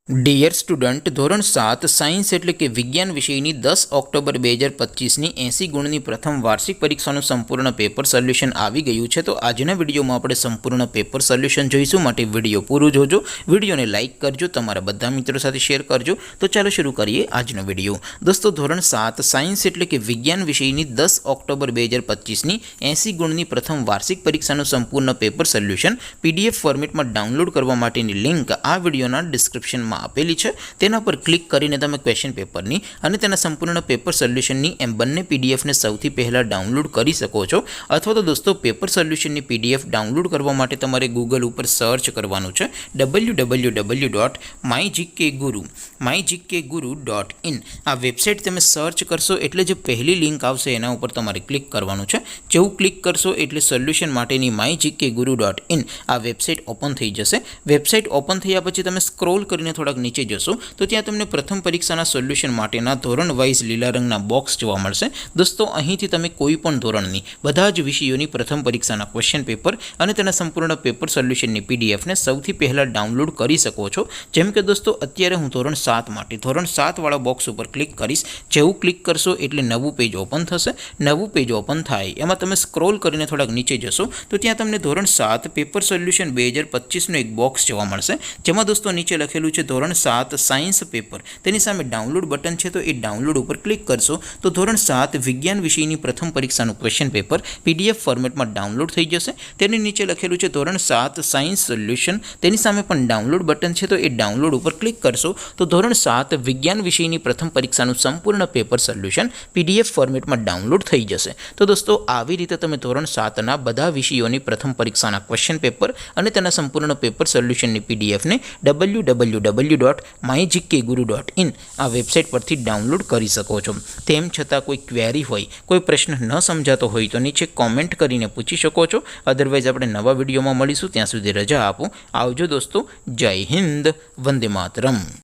Dear student, ધોરણ 7 science એટલે કે વિજ્ઞાન વિષયની 10 ઓક્ટોબર 2025ની 80 ગુણની પ્રથમ વાર્ષિક પરીક્ષાનું સંપૂર્ણ પેપર સોલ્યુશન આવી ગયું છે. તો આજના વિડીયોમાં આપણે સંપૂર્ણ પેપર સોલ્યુશન જોઈશું. માટે વિડીયો પૂરું જોજો, વિડીયોને લાઇક કરજો, તમારા બધા મિત્રો સાથે શેર કરજો. તો ચાલો શરૂ કરીએ આજનો વિડીયો. દોસ્તો, ધોરણ 7 સાયન્સ એટલે કે વિજ્ઞાન વિષયની 10 ઓક્ટોબર 2025ની 80 ગુણની પ્રથમ વાર્ષિક પરીક્ષાનું સંપૂર્ણ પેપર સોલ્યુશન PDF ફોર્મેટમાં ડાઉનલોડ કરવા માટેની લિંક આ વિડીયોના ડિસ્ક્રિપ્શનમાં આપેલી છે. તેના પર ક્લિક કરીને તમે ક્વેશ્ચન પેપરની અને તેના સંપૂર્ણ પેપર સોલ્યુશનની એમ બંને PDFને સૌથી પહેલાં ડાઉનલોડ કરી શકો છો. અથવા તો દોસ્તો, પેપર સોલ્યુશનની PDF ડાઉનલોડ કરવા માટે તમારે ગૂગલ ઉપર સર્ચ કરવાનું છે www.mygkguru.in. આ વેબસાઇટ તમે સર્ચ કરશો એટલે જે પહેલી લિંક આવશે એના ઉપર તમારે ક્લિક કરવાનું છે. જેવું ક્લિક કરશો એટલે સોલ્યુશન માટેની mygkguru.in આ વેબસાઇટ ઓપન થઈ જશે. વેબસાઇટ ઓપન થયા પછી તમે સ્ક્રોલ કરીને થોડાક નીચે જશો તો ત્યાં તમને પ્રથમ પરીક્ષાના સોલ્યુશન માટેના ધોરણ વાઇઝ લીલા રંગના બોક્સ જોવા મળશે. દોસ્તો, અહીંથી તમે કોઈ પણ ધોરણની બધા જ વિષયોની પ્રથમ પરીક્ષાના ક્વેશ્ચન પેપર અને તેના સંપૂર્ણ પેપર સોલ્યુશનની PDFને સૌથી પહેલાં ડાઉનલોડ કરી શકો છો. જેમ કે દોસ્તો, અત્યારે હું ધોરણ 7 માટે ધોરણ 7 વાળા બોક્સ ઉપર ક્લિક કરીશ. જેવું ક્લિક કરશો એટલે નવું પેજ ઓપન થશે. નવું પેજ ઓપન થાય એમાં તમે સ્ક્રોલ કરીને થોડાક નીચે જશો તો ત્યાં તમને ધોરણ 7 પેપર સોલ્યુશન 2025નું એક બોક્સ જોવા મળશે. જેમાં દોસ્તો નીચે લખેલું છે ધોરણ 7 સાયન્સ પેપર. તેની સામે ડાઉનલોડ બટન છે, તો એ ડાઉનલોડ ઉપર ક્લિક કરશો તો ધોરણ 7 વિજ્ઞાન વિષયની પ્રથમ પરીક્ષાનું ક્વેશ્ચન પેપર PDF ફોર્મેટમાં ડાઉનલોડ થઈ જશે. તેની નીચે લખેલું છે ધોરણ 7 સાયન્સ સોલ્યુશન. તેની સામે પણ ડાઉનલોડ બટન છે, તો એ ડાઉનલોડ ઉપર ક્લિક કરશો તો ધોરણ 7 વિજ્ઞાન વિષયની પ્રથમ પરીક્ષાનું સંપૂર્ણ પેપર સોલ્યુશન PDF ફોર્મેટમાં ડાઉનલોડ થઈ જશે. તો દોસ્તો, આવી રીતે તમે ધોરણ 7ના બધા વિષયોની પ્રથમ પરીક્ષાના ક્વેશ્ચન પેપર અને તેના સંપૂર્ણ પેપર સોલ્યુશનની PDFને www.mygkguru.in આ વેબસાઇટ પરથી ડાઉનલોડ કરી શકો છો. તેમ છતાં કોઈ ક્વેરી હોય, કોઈ પ્રશ્ન ન સમજાતો હોય તો નીચે કોમેન્ટ કરીને પૂછી શકો છો. અધરવાઇઝ આપણે નવા વિડીયોમાં મળીશું. ત્યાં સુધી રજા આપો. આવજો દોસ્તો. જય હિન્દ. વંદે માતરમ.